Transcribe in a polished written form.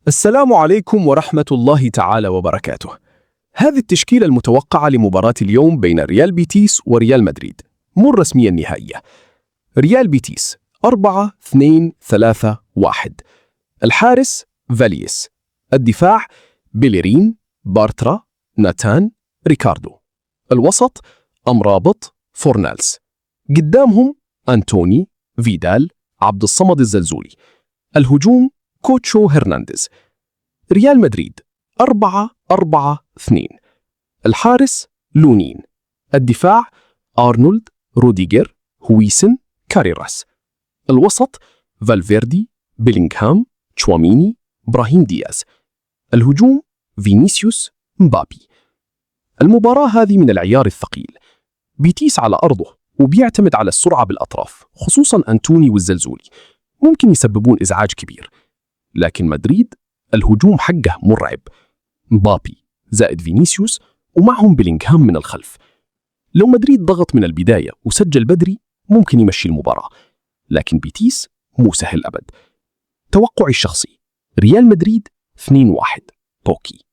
السلام عليكم ورحمة الله تعالى وبركاته. هذه التشكيلة المتوقعة لمباراة اليوم بين ريال بيتيس وريال مدريد. مو الرسمية النهائية. ريال بيتيس 4-2-3-1. الحارس فاليس. الدفاع بيليرين، بارترا، ناتان، ريكاردو. الوسط أمرابط، فورنالس. قدامهم أنتوني، فيدال، عبد الصمد الزلزولي. الهجوم كوتشو هرنانديز. ريال مدريد 4-4-2. الحارس لونين. الدفاع أرنولد، روديجر، هويسن، كاريراس. الوسط فالفيردي، بيلينغهام، تشواميني، براهيم دياز. الهجوم فينيسيوس، مبابي. المباراة هذه من العيار الثقيل. بيتيس على أرضه وبيعتمد على السرعة بالأطراف، خصوصاً أنتوني والزلزولي، ممكن يسببون إزعاج كبير. لكن مدريد الهجوم حقه مرعب. مبابي زائد فينيسيوس ومعهم بيلينغهام من الخلف. لو مدريد ضغط من البداية وسجل بدري ممكن يمشي المباراة، لكن بيتيس مو سهل أبد. توقعي الشخصي ريال مدريد 2-1 بوكي.